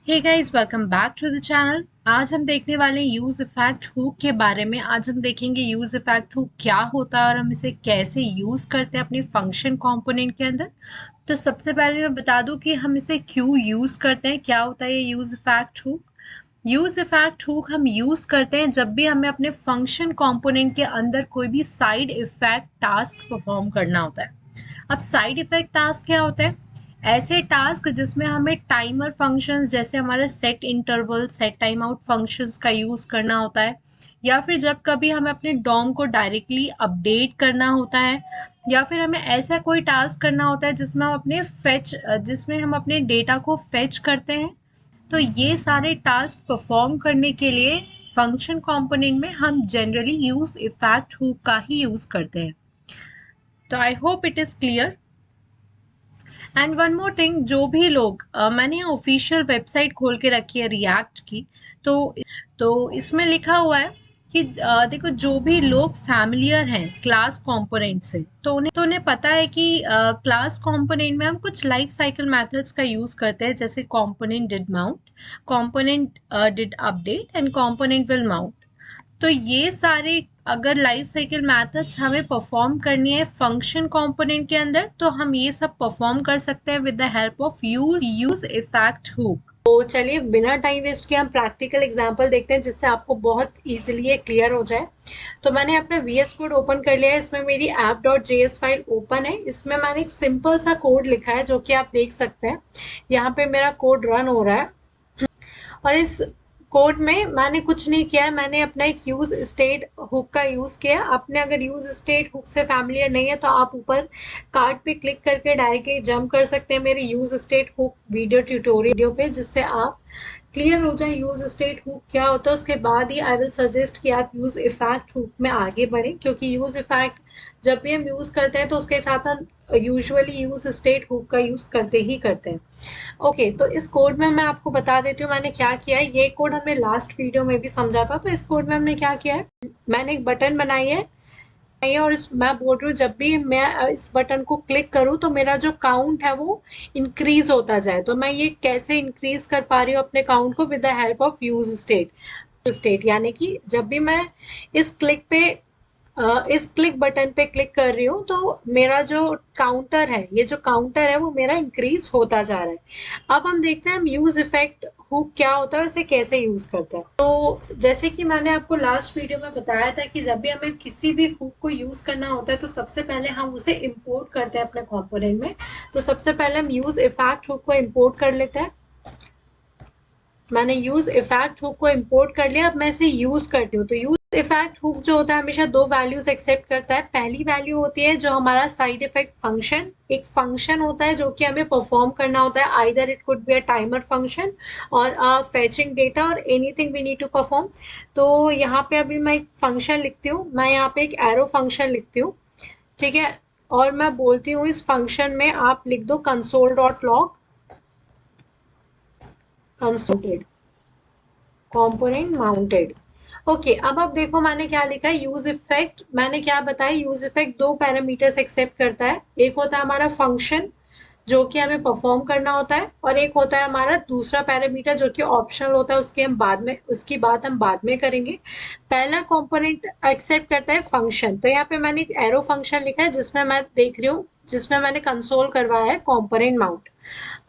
Hey guys, welcome back to the channel. आज हम देखने वाले हैं यूज इफेक्ट हुक के बारे में। आज हम देखेंगे यूज इफेक्ट हुक क्या होता है और हम इसे कैसे यूज करते हैं अपने फंक्शन कंपोनेंट के अंदर। तो सबसे पहले मैं बता दूं कि हम इसे क्यों यूज करते हैं, क्या होता है ये use effect hook. Use effect hook हम यूज करते हैं जब भी हमें अपने फंक्शन कंपोनेंट के अंदर कोई भी साइड इफेक्ट टास्क परफॉर्म करना होता है। अब साइड इफेक्ट टास्क क्या होता है? ऐसे टास्क जिसमें हमें टाइमर फंक्शंस जैसे हमारे set interval, set time out functions का यूज करना होता है, या फिर जब कभी हमें अपने डॉम को डायरेक्टली अपडेट करना होता है, या फिर हमें ऐसा कोई टास्क करना होता है जिसमें हम अपने डेटा को फेच करते हैं। तो ये सारे टास्क परफॉर्म करने के लिए फंक्शन कंपोनेंट में हम जनरली यूज इफेक्ट हुक का ही यूज करते हैं। तो I hope it is clear. And one more thing, जो भी लोग मैंने ऑफिशियल वेबसाइट खोल के रखी है रिएक्ट की। तो इसमें लिखा हुआ है कि देखो, जो भी लोग फैमिलियर हैं क्लास कंपोनेंट से, तो उन्हें पता है कि क्लास कंपोनेंट में हम कुछ लाइफ साइकिल मेथड्स का यूज करते हैं, जैसे component did mount, component did update and component will mount. तो ये सारे अगर लाइफ साइकिल मेथड्स हमें परफॉर्म करनी है फंक्शन कंपोनेंट के अंदर, तो हम ये सब परफॉर्म कर सकते हैं with the help of use effect hook. तो चलिए बिना टाइम वेस्ट किए हम प्रैक्टिकल एग्जांपल देखते हैं जिससे आपको बहुत इजीली ये क्लियर हो जाए। तो मैंने अपना वीएस कोड ओपन कर लिया है। इसमें मेरी app.js फाइल ओपन है। इसमें मैंने एक सिंपल सा कोड लिखा है जो कि आप देख सकते हैं। यहाँ पे मेरा कोड रन हो रहा है और इस कोड में मैंने कुछ नहीं किया है। मैंने अपना एक यूज स्टेट हुक का यूज किया। आपने अगर यूज स्टेट हुक से फैमिलियर नहीं है तो आप ऊपर कार्ड पे क्लिक करके डायरेक्टली जंप कर सकते हैं मेरे use state hook video tutorial पे, जिससे आप क्लियर हो जाए यूज स्टेट हुक क्या होता है। उसके बाद ही आई विल सजेस्ट कि आप यूज इफेक्ट हुक में आगे बढ़ें, क्योंकि यूज इफेक्ट जब भी हम यूज करते हैं तो उसके साथ हम यूजुअली यूज स्टेट हुक का यूज करते ही करते हैं। ओके, तो इस कोड में मैं आपको बता देती हूँ मैंने क्या किया है। ये कोड हमने लास्ट वीडियो में भी समझा था। तो इस कोड में हमने क्या किया है, मैंने एक बटन बनाई है और मैं बोल रही हूँ जब भी मैं इस बटन को क्लिक करूँ तो मेरा जो काउंट है वो इंक्रीज होता जाए। तो मैं ये कैसे इंक्रीज कर पा रही हूँ अपने काउंट को? With the help of use state, यानी कि जब भी मैं इस क्लिक पे इस क्लिक बटन पे क्लिक कर रही हूँ तो मेरा जो काउंटर है, ये जो काउंटर है वो मेरा इंक्रीज होता जा रहा है। अब हम देखते हैं हम यूज इफेक्ट हुक क्या होता है और इसे कैसे यूज करते हैं। तो जैसे कि मैंने आपको लास्ट वीडियो में बताया था कि जब भी हमें किसी भी हुक को यूज करना होता है तो सबसे पहले हम उसे इंपोर्ट करते हैं अपने कंपोनेंट में। तो सबसे पहले हम यूज इफेक्ट हुक को इंपोर्ट कर लेते हैं। मैंने यूज इफेक्ट हुक को इंपोर्ट कर लिया। अब मैं इसे यूज करती हूँ। तो यूज इफेक्ट हुक जो होता है हमेशा दो वैल्यूज एक्सेप्ट करता है। पहली वैल्यू होती है जो हमारा साइड इफेक्ट फंक्शन, एक फंक्शन होता है जो कि हमें परफॉर्म करना होता है। Either it could be a timer function और फेचिंग डेटा और anything we need to perform. तो यहाँ पे अभी मैं एक फंक्शन लिखती हूँ। मैं यहाँ पे एक एरो फंक्शन लिखती हूँ, ठीक है। और मैं बोलती हूँ इस फंक्शन में आप लिख दो console dot log consulted component mounted. Okay, अब आप देखो मैंने क्या लिखा है। यूज इफेक्ट मैंने क्या बताया, यूज इफेक्ट दो पैरामीटर्स एक्सेप्ट करता है। एक होता है हमारा फंक्शन जो कि हमें परफॉर्म करना होता है, और एक होता है हमारा दूसरा पैरामीटर जो कि ऑप्शनल होता है। उसकी बात हम बाद में करेंगे। पहला कंपोनेंट एक्सेप्ट करता है फंक्शन। तो यहाँ पे मैंने एक एरो फंक्शन लिखा है जिसमें मैं देख रही हूँ, जिसमें मैंने कंसोल करवाया है कंपोनेंट माउंट।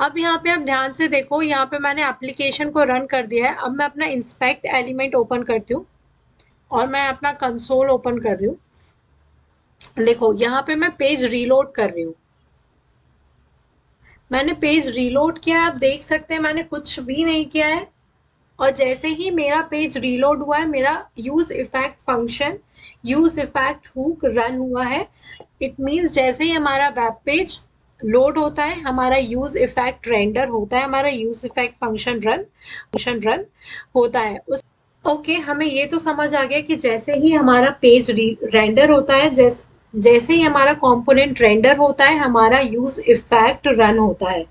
अब यहाँ पे आप ध्यान से देखो, यहाँ पे मैंने एप्लीकेशन को रन कर दिया है। अब मैं अपना इंस्पेक्ट एलिमेंट ओपन करती हूँ और मैं अपना कंसोल ओपन कर रही हूँ। देखो यहाँ पे मैं पेज रीलोड कर रही हूँ। मैंने पेज रीलोड किया, आप देख सकते हैं मैंने कुछ भी नहीं किया है। और जैसे ही मेरा पेज रीलोड हुआ है, मेरा use effect function, use effect hook run हुआ है। इट मीन्स जैसे ही हमारा वेब पेज लोड होता है, हमारा यूज इफेक्ट रेंडर होता है, हमारा यूज इफेक्ट फंक्शन रन होता है उस ओके, हमें ये तो समझ आ गया कि जैसे ही हमारा पेज रेंडर होता है, जैसे ही हमारा कंपोनेंट रेंडर होता है, हमारा यूज इफेक्ट रन होता है,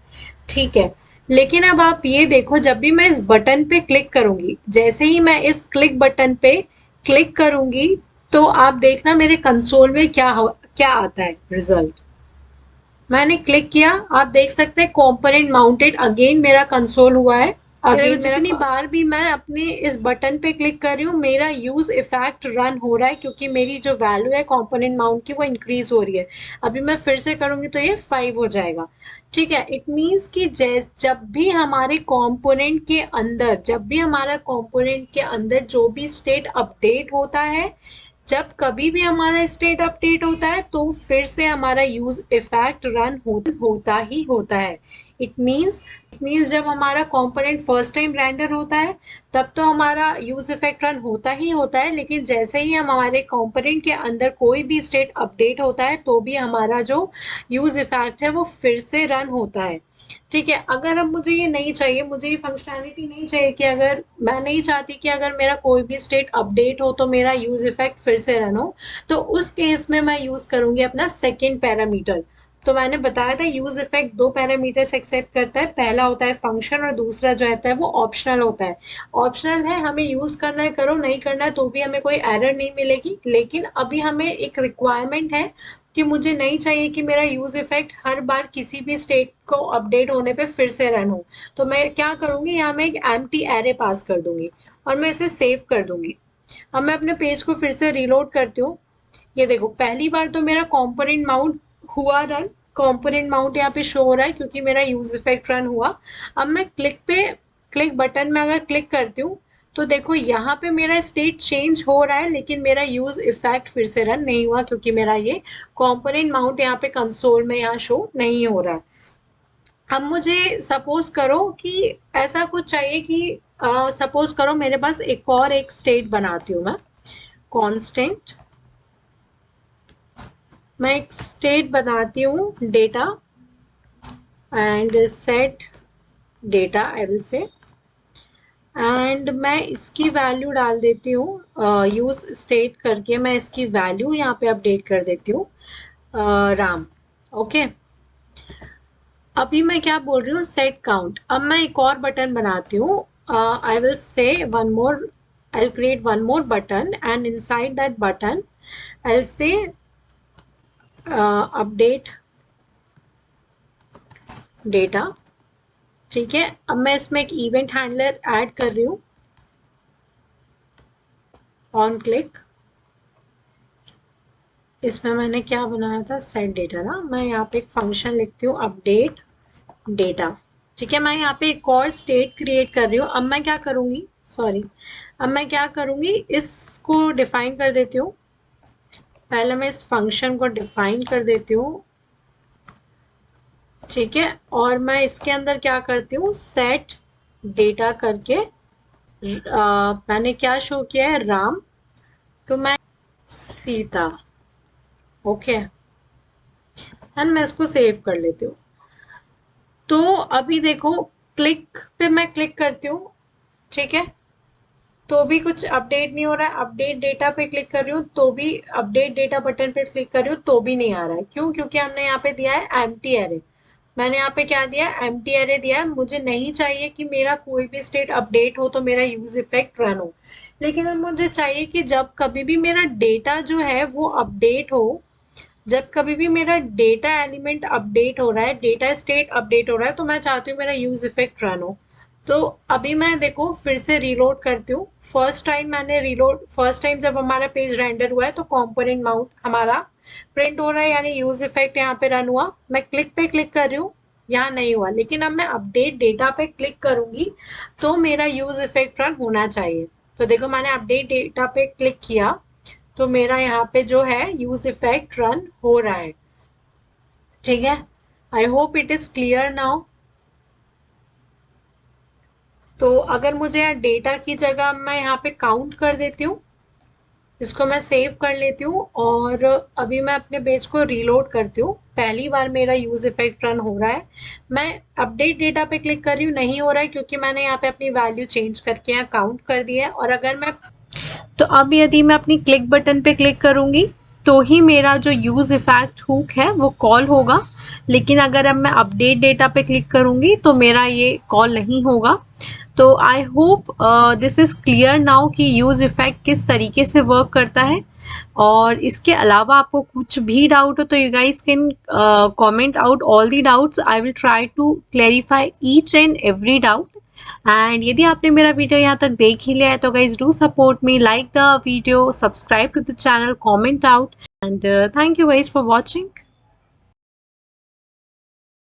ठीक है। लेकिन अब आप ये देखो, जब भी मैं इस बटन पे क्लिक करूंगी, जैसे ही मैं इस क्लिक बटन पे क्लिक करूंगी, तो आप देखना मेरे कंसोल में क्या आता है रिजल्ट। मैंने क्लिक किया, आप देख सकते हैं कंपोनेंट माउंटेड अगेन मेरा कंसोल हुआ है। अगेन जितनी बार भी मैं अपने इस बटन पे क्लिक कर रही हूँ मेरा यूज इफेक्ट रन हो रहा है, क्योंकि मेरी जो वैल्यू है कंपोनेंट माउंट की वो इंक्रीज हो रही है। अभी मैं फिर से करूंगी तो ये 5 हो जाएगा। ठीक है, इट मीन्स कि जब भी हमारे कंपोनेंट के अंदर, जब भी हमारा कंपोनेंट के अंदर जो भी स्टेट अपडेट होता है, जब कभी भी हमारा स्टेट अपडेट होता है तो फिर से हमारा यूज इफेक्ट रन होता ही होता है। इट मीन्स जब हमारा कंपोनेंट फर्स्ट टाइम रेंडर होता है तब तो हमारा यूज इफेक्ट रन होता ही होता है, लेकिन जैसे ही हमारे कंपोनेंट के अंदर कोई भी स्टेट अपडेट होता है तो भी हमारा जो यूज इफेक्ट है वो फिर से रन होता है। ठीक है, अगर अब मुझे ये नहीं चाहिए, मुझे ये फंक्शनैलिटी नहीं चाहिए कि अगर मैं नहीं चाहती कि अगर मेरा कोई भी स्टेट अपडेट हो तो मेरा यूज इफेक्ट फिर से रन हो, तो उस केस में मैं यूज करूंगी अपना सेकेंड पैरामीटर। तो मैंने बताया था यूज इफेक्ट दो पैरामीटर्स एक्सेप्ट करता है, पहला होता है फंक्शन और दूसरा जो रहता है वो ऑप्शनल होता है। ऑप्शनल है, हमें यूज करना है करो, नहीं करना है तो भी हमें कोई एरर नहीं मिलेगी, लेकिन अभी हमें एक रिक्वायरमेंट है कि मुझे नहीं चाहिए कि मेरा यूज इफेक्ट हर बार किसी भी स्टेट को अपडेट होने पे फिर से रन हो। तो मैं क्या करूंगी, यहाँ मैं एक एम्प्टी एरे पास कर दूंगी और मैं इसे सेव कर दूंगी। अब मैं अपने पेज को फिर से रीलोड करती हूँ। ये देखो, पहली बार तो मेरा कंपोनेंट माउंट हुआ रन, कंपोनेंट माउंट यहाँ पे शो हो रहा है क्योंकि मेरा यूज इफेक्ट रन हुआ। अब मैं क्लिक बटन में अगर क्लिक करती हूँ तो देखो यहाँ पे मेरा स्टेट चेंज हो रहा है, लेकिन मेरा यूज इफेक्ट फिर से रन नहीं हुआ क्योंकि मेरा ये कंपोनेंट माउंट यहाँ पे कंसोल में यहाँ शो नहीं हो रहा है। अब मुझे सपोज करो कि ऐसा कुछ चाहिए कि सपोज करो मेरे पास एक स्टेट बनाती हूँ मैं, कांस्टेंट, मैं एक स्टेट बनाती हूँ data and set data I will say, and मैं इसकी वैल्यू डाल देती हूँ यूज स्टेट करके, मैं इसकी वैल्यू यहाँ पे अपडेट कर देती हूँ राम। ओके, अभी मैं क्या बोल रही हूँ, सेट काउंट। अब मैं एक और बटन बनाती हूँ, I will say one more, I will create one more button and inside that button I will say update data. ठीक है, अब मैं इसमें एक इवेंट हैंडलर ऐड कर रही हूँ ऑन क्लिक। इसमें मैंने क्या बनाया था, सेट डेटा ना, मैं यहाँ पे एक फंक्शन लिखती हूँ अपडेट डेटा। ठीक है, मैं यहाँ पे एक और स्टेट क्रिएट कर रही हूँ। अब मैं क्या करूँगी, सॉरी, अब मैं क्या करूँगी, इसको डिफाइन कर देती हूँ। पहले मैं इस फंक्शन को डिफाइन कर देती हूँ। ठीक है, और मैं इसके अंदर क्या करती हूँ, सेट डेटा करके मैंने क्या शो किया है, राम, तो मैं सीता। ओके, एंड मैं इसको सेव कर लेती हूँ। तो अभी देखो, क्लिक पे मैं क्लिक करती हूँ, ठीक है, तो भी कुछ अपडेट नहीं हो रहा है। अपडेट डेटा पे क्लिक कर रही हूँ तो भी, अपडेट डेटा बटन पे क्लिक कर रही हूँ तो भी नहीं आ रहा है। क्यों? क्योंकि हमने यहाँ पे दिया है एम्प्टी एरे। मैंने यहाँ पे क्या दिया है, एम्प्टी एरे दिया है। मुझे नहीं चाहिए कि मेरा कोई भी स्टेट अपडेट हो तो मेरा यूज इफेक्ट रन हो, लेकिन अब मुझे चाहिए कि जब कभी भी मेरा डेटा जो है वो अपडेट हो, जब कभी भी मेरा डेटा एलिमेंट अपडेट हो रहा है, डेटा स्टेट अपडेट हो रहा है, तो मैं चाहती हूँ मेरा यूज इफेक्ट रन हो। तो अभी मैं देखो फिर से रीलोड करती हूँ। फर्स्ट टाइम जब हमारा पेज रेंडर हुआ है तो कंपोनेंट माउंट हमारा प्रिंट हो रहा है, यानी यूज इफेक्ट यहाँ पे रन हुआ। मैं क्लिक पे क्लिक कर रही हूँ, यहाँ नहीं हुआ, लेकिन अब मैं अपडेट डेटा पे क्लिक करूंगी तो मेरा यूज इफेक्ट रन होना चाहिए। तो देखो, मैंने अपडेट डेटा पे क्लिक किया तो मेरा यहाँ पे जो है यूज इफेक्ट रन हो रहा है। ठीक है, I hope it is clear now. तो अगर मुझे यहाँ डेटा की जगह मैं यहाँ पे काउंट कर देती हूँ, इसको मैं सेव कर लेती हूँ और अभी मैं अपने पेज को रीलोड करती हूँ। पहली बार मेरा यूज इफेक्ट रन हो रहा है। मैं अपडेट डेटा पे क्लिक कर रही हूँ, नहीं हो रहा है क्योंकि मैंने यहाँ पे अपनी वैल्यू चेंज करके यहाँ काउंट कर दिया है। और अगर मैं, तो अब यदि मैं अपनी क्लिक बटन पे क्लिक करूंगी तो ही मेरा जो यूज इफेक्ट हुक है वो कॉल होगा, लेकिन अगर अब मैं अपडेट डेटा पे क्लिक करूंगी तो मेरा ये कॉल नहीं होगा। तो I hope this is clear now कि यूज इफेक्ट किस तरीके से वर्क करता है। और इसके अलावा आपको कुछ भी डाउट हो तो you guys can comment out all the doubts. I will try to clarify each and every doubt. And यदि आपने मेरा वीडियो यहाँ तक देख ही लिया है तो guys do support me, like the video, subscribe to the channel, comment out and thank you guys for watching.